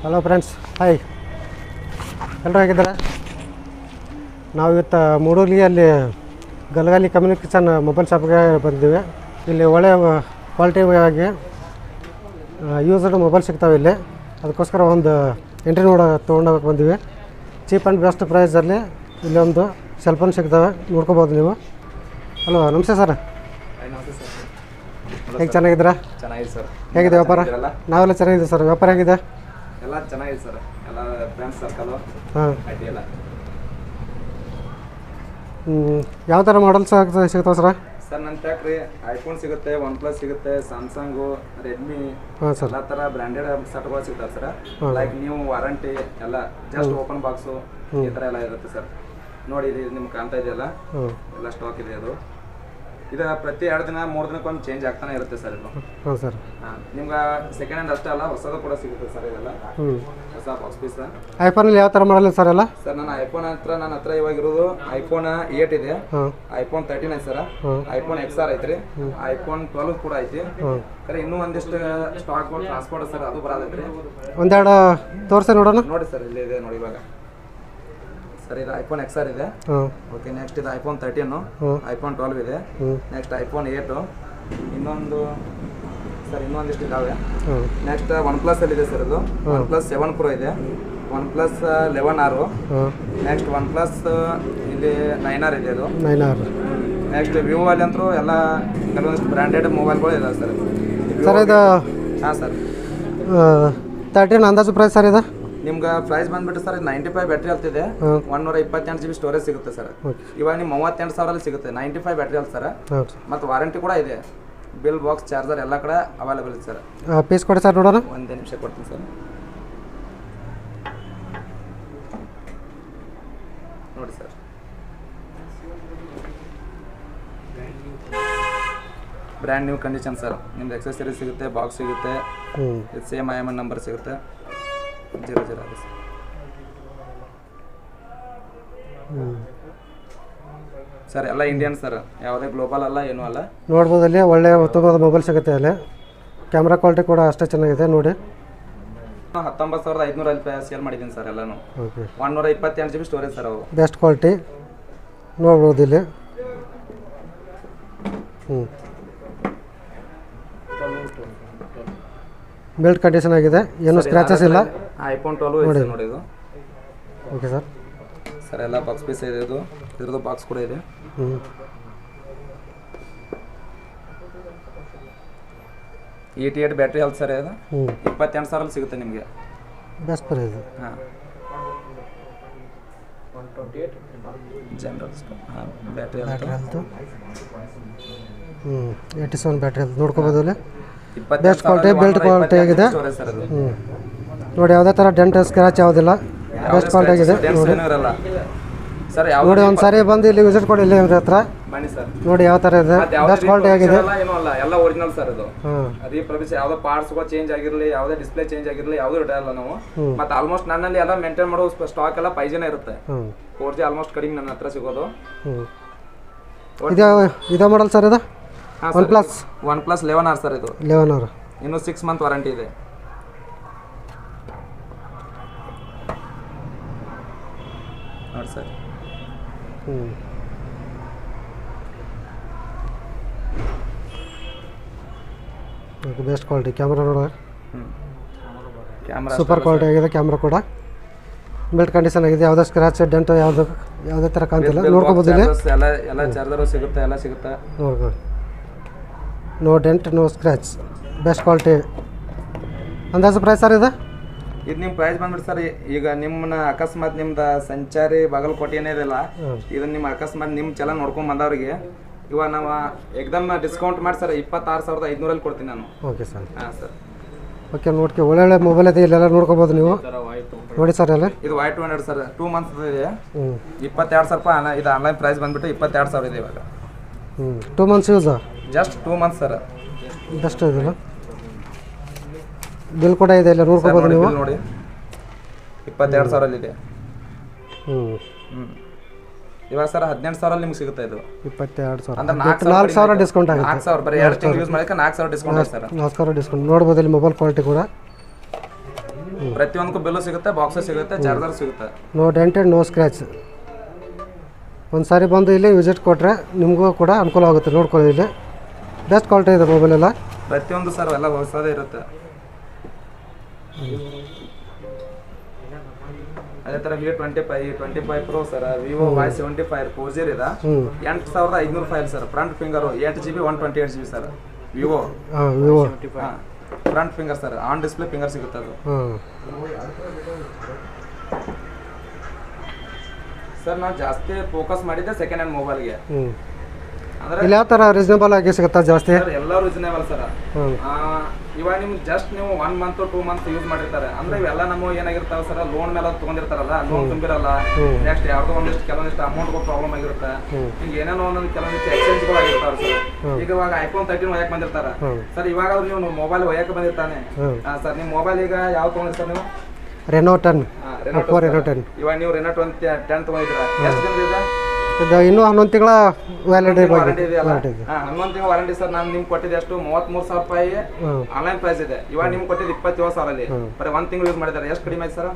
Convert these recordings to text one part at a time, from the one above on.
Hello friends, hi. ಎಲ್ಲರೂ ಹೇಗಿದ್ದಾರೆ? ನಾವು ಇವತ್ತು ಮೂಡೂರಿಯಲ್ಲಿ ಗಲಗಾಲಿ ಕಮ್ಯುನಿಕೇಷನ್ ಮೊಬೈಲ್ ಶಾಪ್ಗೆ ಬಂದಿದ್ದೀವಿ. ಇಲ್ಲಿ ಒಳ್ಳೆಯ ಕ್ವಾಲಿಟಿಯಾಗಿ ಯೂಸ್ಡ್ ಮೊಬೈಲ್ ಸಿಗ್ತಾವೆ ಇಲ್ಲಿ. ಅದಕ್ಕೋಸ್ಕರ ಒಂದು ಎಂಟ್ರಿ ತೊಗೊಂಡೋಗಕ್ಕೆ ಬಂದಿವಿ. ಚೀಪ್ ಆ್ಯಂಡ್ ಬೆಸ್ಟ್ ಪ್ರೈಸಲ್ಲಿ ಇಲ್ಲಿ ಒಂದು ಸೆಲ್ ಫೋನ್ ಸಿಗ್ತವೆ, ನೋಡ್ಕೋಬೋದು ನೀವು. ಹಲೋ, ನಮಸ್ತೆ ಸರ್. ಹೇಗೆ ಚೆನ್ನಾಗಿದ್ದೀರಾ? ಚೆನ್ನಾಗಿದೆ ಸರ್. ಹೇಗಿದೆ ವ್ಯಾಪಾರ? ನಾವೆಲ್ಲ ಚೆನ್ನಾಗಿದೆ ಸರ್. ವ್ಯಾಪಾರ ಹೇಗಿದೆ? ಎಲ್ಲ ಚೆನ್ನಾಗಿದೆ ಸರ್. ಎಲ್ಲ ಫ್ರೆಂಡ್ಸ್ ಸರ್ಕಲು. ಹಾಂ, ಅಡ್ಡಿಲ್ಲ. ಯಾವ ಥರ ಮಾಡಲ್ಸ್ ಸಿಗ್ತಾವೆ ಸರ್? ಸರ್ ನನ್ನ ಟ್ಯಾಕ್ರಿ ಐಫೋನ್ ಸಿಗುತ್ತೆ, ಒನ್ ಪ್ಲಸ್ ಸಿಗುತ್ತೆ, ಸ್ಯಾಮ್ಸಂಗು, ರೆಡ್ಮಿ, ಹಾಂ ಸರ್. ಎಲ್ಲ ಥರ ಬ್ರ್ಯಾಂಡೆಡ್ ಸೆಟ್ಗಳು ಸಿಗ್ತವೆ ಸರ್. ಲೈಕ್ ನೀವು ವಾರಂಟಿ ಎಲ್ಲ ಜಸ್ಟ್ ಓಪನ್ ಬಾಕ್ಸು ಈ ಥರ ಎಲ್ಲ ಇರುತ್ತೆ ಸರ್. ನೋಡಿ, ಇದು ನಿಮ್ಗೆ ಕಾಣ್ತಾ ಇದೆಯಲ್ಲ, ಎಲ್ಲ ಸ್ಟಾಕ್ ಇದೆ. ಅದು ಇದು ಪ್ರತಿ 2 ದಿನ 3 ದಿನಕ್ಕೊಂದು ಚೇಂಜ್ ಆಗ್ತಾನೆ ಇರುತ್ತೆ ಸರ್. ಇದು ಹಾಂ ಸರ್. ನಿಮ್ಗೆ ಸೆಕೆಂಡ್ ಹ್ಯಾಂಡ್ ಅಷ್ಟೇ ಅಲ್ಲ, ಹೊಸದು ಕೂಡ ಸಿಗುತ್ತೆ ಸರ್. ಇದೆಲ್ಲ ಹೊಸ ಬಾಕ್ಸ್ ಪೀಸ್. ಐಫೋನಲ್ಲಿ ಯಾವ ಥರ ಮಾಡಲ್ಲ ಸರ್ ಎಲ್ಲ? ಸರ್ ನನ್ನ ನನ್ನ ಹತ್ರ ಇವಾಗ ಇರೋದು ಐಫೋನ್ 8 ಇದೆ, ಐಫೋನ್ 13 ಐತೆ ಸರ್, ಐಫೋನ್ XR ಐತ್ರಿ, ಐಫೋನ್ 12 ಕೂಡ ಐತಿ. ಸರ್ ಇನ್ನೂ ಒಂದಿಷ್ಟು ಸ್ಟಾಕ್ ಟ್ರಾನ್ಸ್ಪೋರ್ಟ್ ಸರ್, ಅದು ಬರೋದೈತ್ರಿ. ಒಂದೆರಡು ತೋರಿಸಿ ನೋಡೋಣ. ನೋಡಿ ಸರ್, ಇಲ್ಲಿ ಇದೆ ನೋಡಿ ಇವಾಗ. ಸರ್ ಇದು ಐಫೋನ್ XR ಇದೆ. ಓಕೆ, ನೆಕ್ಸ್ಟ್ ಇದು ಐಫೋನ್ 13, ಐಫೋನ್ 12 ಇದೆ. ನೆಕ್ಸ್ಟ್ ಐಫೋನ್ 8, ಇನ್ನೊಂದು ಸರ್ ಇನ್ನೊಂದಿಷ್ಟು ಇದಾವೆ. ನೆಕ್ಸ್ಟ್ ಒನ್ ಪ್ಲಸ್ ಅಲ್ಲಿ ಇದೆ ಸರ್. ಇದು ಒನ್ ಪ್ಲಸ್ 7 Pro ಇದೆ, one plus 11R, next one plus ಇಲ್ಲಿ 9R ಇದೆ. ಅದು 9R. ನೆಕ್ಸ್ಟ್ ವಿವೋ ಅಲ್ಲಿ ಅಂತೂ ಎಲ್ಲ ಕೆಲವೊಂದಿಷ್ಟು ಬ್ರ್ಯಾಂಡೆಡ್ ಮೊಬೈಲ್ಗಳು ಇದೆ ಸರ್. ಸರ್ ಇದು ಹಾಂ ಸರ್. 13 ಅಂದಾಜು ಪ್ರೈಸ್ ಸರ್ ಇದು? ನಿಮ್ಗೆ ಪ್ರೈಸ್ ಬಂದ್ಬಿಟ್ಟು ಸರ್ 95 ಬ್ಯಾಟ್ರಿ ಆಗ್ತಿದೆ, 128 GB ಸ್ಟೋರೇಜ್ ಸಿಗುತ್ತೆ ಸರ್. ಇವಾಗ ನೀವು 38,000 ಸಿಗುತ್ತೆ. 95 ಬ್ಯಾಟ್ರಿ ಅಲ್ಲ ಸರ್, ಮತ್ತು ವಾರಂಟಿ ಕೂಡ ಇದೆ. ಬಿಲ್ ಬಾಕ್ಸ್ ಚಾರ್ಜರ್ ಎಲ್ಲ ಕಡೆ ಅವೈಲೇಬಲ್ ಇದೆ ಸರ್. ಪೀಸ್ ಕೊಡಿ ಸರ್ ನೋಡೋಣ. ಒಂದೇ ನಿಮಿಷ ಕೊಡ್ತೀನಿ ಸರ್. ನೋಡಿ sir, brand new condition sir. ನಿಮ್ದು ಎಕ್ಸೆಸರೀಸ್ ಸಿಗುತ್ತೆ, ಬಾಕ್ಸ್ ಸಿಗುತ್ತೆ, ಸೇಮ್ IMN ನಂಬರ್ ಸಿಗುತ್ತೆ. 00 ಆಗಿದೆ ಸರ್. ಸರ್ ಎಲ್ಲ ಇಂಡಿಯನ್ ಸರ್, ಯಾವುದೇ ಗ್ಲೋಬಲ್ ಅಲ್ಲ, ಏನೂ ಅಲ್ಲ. ನೋಡ್ಬೋದು, ಅಲ್ಲಿ ಒಳ್ಳೆ ತುಂಬ ಮೊಬೈಲ್ ಸಿಗುತ್ತೆ. ಅಲ್ಲಿ ಕ್ಯಾಮ್ರಾ ಕ್ವಾಲಿಟಿ ಕೂಡ ಅಷ್ಟೇ ಚೆನ್ನಾಗಿದೆ ನೋಡಿ. 19,500 ರೂಪಾಯಿ ಸೇಲ್ ಮಾಡಿದ್ದೀನಿ ಸರ್ ಎಲ್ಲನೂ. 128 GB ಸ್ಟೋರೇಜ್ ಸರ್. ಅವು ಬೆಸ್ಟ್ ಕ್ವಾಲಿಟಿ ನೋಡ್ಬೋದು ಇಲ್ಲಿ. ಬಿಲ್ಡ್ ಕಂಡೀಷನ್ ಆಗಿದೆ, ಏನು ಸ್ಕ್ರಾಚಸ್ ಇಲ್ಲ. ಐಫೋನ್ 12 ನೋಡಿ ಇದು. Okay sir. ಸರ್ ಎಲ್ಲ ಬಾಕ್ಸ್ ಪೀಸ್ ಇದೆ. ಇದು ಇದ್ರದ್ದು ಬಾಕ್ಸ್ ಕೂಡ ಇದೆ. 88 ಬ್ಯಾಟ್ರಿ ಹೆಲ್ತ್ ಸರ್. ಇದು 28,000 ಸಿಗುತ್ತೆ ನಿಮಗೆ. Best price. ಹಾಂ, 128 ಜನರಲ್ ಹಾಂ ಬ್ಯಾಟ್ರಿ ಹೆಲ್ತ್. 87 ಬ್ಯಾಟ್ರಿ ಹೆಲ್ತ್ ನೋಡ್ಕೋಬೋದು ಅಲ್ಲಿ. ಬೆಸ್ಟ್ ಕ್ವಾಲಿಟಿ, ಬಿಲ್ಡ್ ಕ್ವಾಲಿಟಿ ಆಗಿದೆ ನೋಡಿ. ಯಾವುದೇ ಥರ ಡೆಂಟ್ ಸ್ಕ್ರಾಚ್ ಯಾವುದಿಲ್ಲ, ಬೆಸ್ಟ್ ಕ್ವಾಲಿಟಿ ಆಗಿದೆ ನೋಡಿ. ನೋಡಿ, ಒಂದು ಸಾರಿ ಬಂದು ಇಲ್ಲಿ ವಿಸಿಟ್ ಕೊಡಿ, ಇಲ್ಲಿ ಇವ್ರ ಹತ್ರ ಬನ್ನಿ ಸರ್. ನೋಡಿ ಯಾವ ಥರ ಇದೆ, ಬೆಸ್ಟ್ ಕ್ವಾಲಿಟಿ ಆಗಿದೆ. ಎಲ್ಲ ಒರಿಜಿನಲ್ ಸರ್. ಇದು ರೀಪ್ರೊಡ್ಯೂಸ್ ಯಾವುದೇ ಪಾರ್ಟ್ಸ್ಗಳು ಚೇಂಜ್ ಆಗಿರಲಿ, ಯಾವುದೇ ಡಿಸ್ಪ್ಲೇ ಚೇಂಜ್ ಆಗಿರಲಿ, ಯಾವುದೂ ಇಡಲ್ಲ ನಾವು. ಮತ್ತೆ ಆಲ್ಮೋಸ್ಟ್ ನನ್ನಲ್ಲಿ ಎಲ್ಲ ಮೇಂಟೈನ್ ಮಾಡೋ ಸ್ಟಾಕ್ ಎಲ್ಲ ಪೈಜನೇ ಇರುತ್ತೆ. 4G ಆಲ್ಮೋಸ್ಟ್ ಕಡಿಮೆ ನನ್ನ ಹತ್ರ ಸಿಗೋದು. ಇದು ಮಾಡಲ್ ಸರ್ ಇದು? One plus 11R sir. ಇದು 11R, ಇನ್ನು 6 ಮಂತ್ ವಾರಂಟಿ ಇದೆ. ನೋಡಿ ಸರ್. ಬೆಸ್ಟ್ ಕ್ವಾಲಿಟಿ ಕ್ಯಾಮ್ರಾ ನೋಡ, ಕ್ಯಾಮ್ರಾ ಸೂಪರ್ ಕ್ವಾಲಿಟಿ ಆಗಿದೆ. ಕ್ಯಾಮ್ರಾ ಕೂಡ ಬಿಲ್ಡ್ ಕಂಡೀಷನ್ ಆಗಿದೆ, ಯಾವುದೇ ಸ್ಕ್ರಾಚ್ ಡೆಂಟು ಯಾವುದೇ ಥರ ಕಾಣ್ತಿಲ್ಲ. ನೋಡ್ಕೋಬೋದು ಇಲ್ಲಿ. ಎಲ್ಲ ಚಾರ್ಜರು ಸಿಗುತ್ತೆ, ಎಲ್ಲ ಸಿಗುತ್ತೆ. ನೋಡ್ಕೊಳ್ಳಿ, no dent, no scratch, best quality. ಅಂದಾಜು ಪ್ರೈಸ್ ಸರ್ ಇದು? ಇದು ನಿಮ್ಮ ಪ್ರೈಸ್ ಬಂದ್ಬಿಟ್ಟು ಸರ್, ಈಗ ನಿಮ್ಮನ್ನ ಅಕಸ್ಮಾತ್ ನಿಮ್ದು ಸಂಚಾರಿ ಬಾಗಲಕೋಟೆ ಏನಿದೆಯಲ್ಲ, ಇದನ್ನ ನಿಮ್ಮ ಅಕಸ್ಮಾತ್ ನಿಮ್ಮ ಚಲ ನೋಡ್ಕೊಂಡು ಬಂದವ್ರಿಗೆ ಇವಾಗ ನಾವು ಎಕ್ದಮ್ ಡಿಸ್ಕೌಂಟ್ ಮಾಡಿ ಸರ್ 26,500 ಕೊಡ್ತೀನಿ ನಾನು. Okay sir. ಹಾಂ ಸರ್. ಓಕೆ, ನೋಡ್ಕೊ, ಒಳ್ಳೊಳ್ಳೆ ಮೊಬೈಲ್ ಇದೆ, ಇಲ್ಲೆಲ್ಲ ನೋಡ್ಕೋಬೋದು ನೀವು. ನೋಡಿ ಸರ್ ಎಲ್ಲ. ಇದು Y200 ಸರ್, 2 ಮಂತ್ಸ್ ಇದೆ. 22,000 ರೂಪಾಯಿ. ಇದು ಆನ್ಲೈನ್ ಪ್ರೈಸ್ ಬಂದ್ಬಿಟ್ಟು 22,000 ಇದೆ ಇವಾಗ. 2 months use, just 2 months sir. Best ಇದೆಲ್ಲ. ಬಿಲ್ ಕೂಡ ಇದೆ, ಇಲ್ಲ ನೋಡ್ಕೋಬೋದು ನೀವು. ನೋಡಿ 22,000 ಇದೆ. ಇವಾಗ ಸರ್ 18,000 ನಿಮ್ಗೆ ಸಿಗುತ್ತೆ. ಇದು 22,000 ಅಂದ್ರೆ 4,000 ಡಿಸ್ಕೌಂಟ್ ಆಗುತ್ತೆ. 4,000 ಬರೀ 2 ತಿಂಗಳು ಯೂಸ್ ಮಾಡಿದ್ರೆ 4,000 ಡಿಸ್ಕೌಂಟ್ ಆಗುತ್ತೆ ಸರ್. 4,000 ಡಿಸ್ಕೌಂಟ್ ನೋಡ್ಬೋದು ಇಲ್ಲಿ ಮೊಬೈಲ್ ಕ್ವಾಲಿಟಿ ಕೂಡ. ಪ್ರತಿಯೊಂದಕ್ಕೂ ಬಿಲ್ಲು ಸಿಗುತ್ತೆ, ಬಾಕ್ಸ್ ಸಿಗುತ್ತೆ, ಚಾರ್ಜರ್ ಸಿಗುತ್ತೆ. No dent and no scratch. ಒಂದು ಸಾರಿ ಬಂದು ಇಲ್ಲಿ ವಿಸಿಟ್ ಕೊಟ್ಟರೆ ನಿಮಗೂ ಕೂಡ ಅನುಕೂಲ ಆಗುತ್ತೆ. ನೋಡ್ಕೊಳ್ಳಿ, ಇಲ್ಲಿ ಬೆಸ್ಟ್ ಕ್ವಾಲಿಟಿ ಇದೆ ಮೊಬೈಲ್ ಎಲ್ಲ. ಪ್ರತಿಯೊಂದು ಸರ್ ಎಲ್ಲ ಹೊಸದೇ ಇರುತ್ತೆ. ಅದೇ ಥರ V25 Pro sir, Vivo Y75 4G ಇದೆ, 8500 file sir. Front finger 8GB 128GB sir. Vivo front finger sir, on display finger ಸಿಗುತ್ತೆ ಅದು. ಸರ್ ನಾವು ಜಾಸ್ತಿ ಫೋಕಸ್ ಮಾಡಿದ್ದೆ ಸೆಕೆಂಡ್ ಹ್ಯಾಂಡ್ ಮೊಬೈಲ್ಗೆ. ಅಂದ್ರೆ ಇಲ್ಲಿ ಯಾವ ಥರ ರೀಸನೇಬಲ್ ಆಗಿ ಸಿಗುತ್ತಾ ಜಾಸ್ತಿ? ಎಲ್ಲ ರೀಸನೇಬಲ್ ಸರ್. ಇವಾಗ ನಿಮ್ಗೆ ಜಸ್ಟ್ ನೀವು 1 month 2 months ಯೂಸ್ ಮಾಡಿರ್ತಾರೆ ಅಂದ್ರೆ ಇವೆಲ್ಲ ನಮ್ಮ ಏನಾಗಿರ್ತಾವೆ ಸರ್, ಲೋನ್ ಮೇಲೆ ತೊಗೊಂಡಿರ್ತಾರಲ್ಲ, ಲೋನ್ ತುಂಬಿರಲ್ಲ, ನೆಕ್ಸ್ಟ್ ಯಾವ್ದೋ ಕೆಲವೊಂದಿಷ್ಟು ಅಮೌಂಟ್ ಪ್ರಾಬ್ಲಮ್ ಆಗಿರುತ್ತೆ, ಈಗ ಏನೇನೋ ಒಂದೊಂದು ಕೆಲವೊಂದಿಷ್ಟು ಎಕ್ಸ್ಚೇಂಜ್ಗಳು ಆಗಿರ್ತಾವೆ ಸರ್. ಈಗ ಇವಾಗ iPhone 13 ಒಯ್ಯಕ್ಕೆ ಬಂದಿರ್ತಾರೆ ಸರ್, ಇವಾಗ ನೀವು ಮೊಬೈಲ್ ಒಯ್ಯಕ್ಕೆ ಬಂದಿರ್ತಾನೆ ಸರ್. ನಿಮ್ಮ ಮೊಬೈಲ್ ಈಗ ಯಾವ ತೊಗೊಂಡಿರಿ ಸರ್ ನೀವು? Reno 10. ಇವಾಗ ನೀವು Reno 10 ತೊಗೊಂಡಿದ್ದೀರಾ, ಎಷ್ಟು ದಿನದ ಇದು? ಇನ್ನೂ 11 ತಿಂಗಳ ವ್ಯಾಲಿಡಿಟಿ ಇದೆ. 11 ತಿಂಗಳ ವಾರಂಟಿ ಸರ್. ನಾನು ನಿಮ್ಗೆ ಕೊಟ್ಟಿದ್ದೆ ಎಷ್ಟು? 33,000 ರೂಪಾಯಿ ಆನ್ಲೈನ್ ಪ್ರೈಸ್ ಇದೆ. ಇವಾಗ ನಿಮ್ಗೆ ಕೊಟ್ಟಿದ್ದು 27,000 ಅಲ್ಲಿ. ಬರೀ 1 ತಿಂಗಳು ಯೂಸ್ ಮಾಡಿದ್ದಾರೆ. ಎಷ್ಟು ಕಡಿಮೆ ಆಯ್ತು ಸರ್?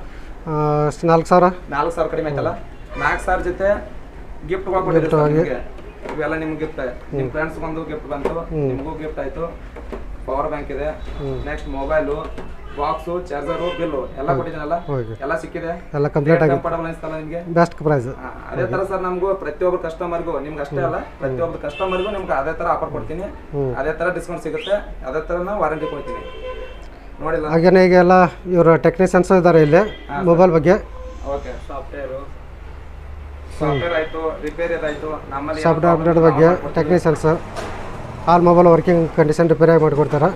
4,000 ಕಡಿಮೆ ಆಯ್ತಲ್ಲ. 4,000 ಜೊತೆ ಗಿಫ್ಟ್ ಕೊಟ್ಟಿದ್ದೀವಿ. ಇವೆಲ್ಲ ನಿಮ್ಗೆ ಗಿಫ್ಟ್, ನಿಮ್ಮ ಫ್ರೆಂಡ್ಸ್ ಒಂದು ಗಿಫ್ಟ್ ಬಂತು, ನಿಮಗೂ ಗಿಫ್ಟ್ ಆಯ್ತು. ಪವರ್ ಬ್ಯಾಂಕ್ ಇದೆ, next mobile, box, charger, bill ಎಲ್ಲ ಕೊಟ್ಟಿದ್ದೀನಲ್ಲ, ಎಲ್ಲ ಸಿಕ್ಕಿದೆ, ಎಲ್ಲ ಕಂಪ್ಲೀಟ್ ಆಗಿ ಕಂಫರ್ಟಬಲ್ ಅನಿಸ್ತಲ್ಲ ನಿಮಗೆ? Best price. ಅದೇ ತರ ಸರ್ ನಮಗೂ ಪ್ರತಿಯೊಬ್ಬರು ಕಸ್ಟಮರ್ಗೂ, ನಿಮ್ಗೆ ಅಷ್ಟೇ ಅಲ್ಲ ಪ್ರತಿಯೊಬ್ಬರು ಕಸ್ಟಮರ್ಗೂ ನಿಮ್ಗೆ ಅದೇ ತರ ಆಫರ್ ಕೊಡ್ತೀನಿ, ಅದೇ ತರ ಡಿಸ್ಕೌಂಟ್ ಸಿಗುತ್ತೆ, ಅದೇ ತರ ನಾವು ವಾರಂಟಿ ಕೊಡ್ತೀನಿ. ನೋಡಿಲ್ಲ ಹಾಗೇನೆ ಈಗ ಎಲ್ಲ ಇವರು ಟೆಕ್ನಿಷಿಯನ್ಸ್ ಇದ್ದಾರೆ ಇಲ್ಲಿ ಮೊಬೈಲ್ ಬಗ್ಗೆ. ಓಕೆ, ಸಾಫ್ಟ್ವೇರ್ ಆಯ್ತು, ರಿಪೇರಿ ಆಯ್ತು, ನಮ್ಮಲ್ಲಿ ಸಾಫ್ಟ್ವೇರ್ ಅಪ್ಡೇಟ್ ಬಗ್ಗೆ technicians all mobile working condition repair ಆಗಿ ಮಾಡಿಕೊಡ್ತಾರೆ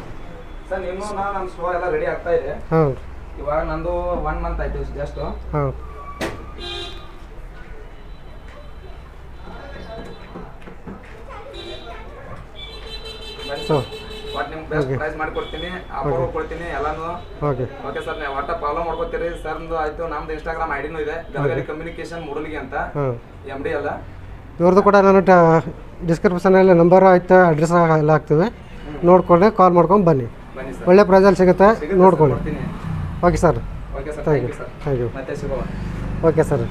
ಸರ್. ಇನ್ನೂ ನಮ್ಮ ಸ್ಟೋರ್ ಎಲ್ಲ ರೆಡಿ ಆಗ್ತಾ ಇದೆ. ಇವಾಗ ನಂದು 1 month ಆಯ್ತು ಜಸ್ಟ್. ಬಟ್ ನಿಮ್ಗೆ ಬೆಸ್ಟ್ ಪ್ರೈಸ್ ಮಾಡ್ಕೊಡ್ತೀನಿ, ಆಫರ್ ಕೊಡ್ತೀನಿ ಎಲ್ಲಾನು. ಓಕೆ ಸರ್, ನೀವು ಒಟ್ಟ ಫಾಲೋ ಮಾಡ್ಕೊತೀರಿ ಸರ್. ಆಯ್ತು, ನಮ್ದು Instagram ಐಡಿನೂ ಇದೆ, ಗಲಗಲಿ ಕಮ್ಯುನಿಕೇಶನ್ ಮೂಡಲ್ಗಿ ಅಂತ, MD ಅಲ್ಲ. ಇವ್ರದ್ದು ಕೂಡ ನಾನು ಡಿಸ್ಕ್ರಿಪ್ಷನಲ್ಲಿ ನಂಬರ್ ಆಯ್ತು, ಅಡ್ರೆಸ್ ಎಲ್ಲ ಹಾಕ್ತೀವಿ. ನೋಡ್ಕೊಂಡು ಕಾಲ್ ಮಾಡ್ಕೊಂಡು ಬನ್ನಿ, ಒಳ್ಳೆ ಪ್ರೈಸಲ್ಲಿ ಸಿಗುತ್ತೆ, ನೋಡ್ಕೊಳ್ಳಿ. Okay sir, okay sir, thank you. ಮತ್ತೆ ಸಿಗೋಣ. Okay sir.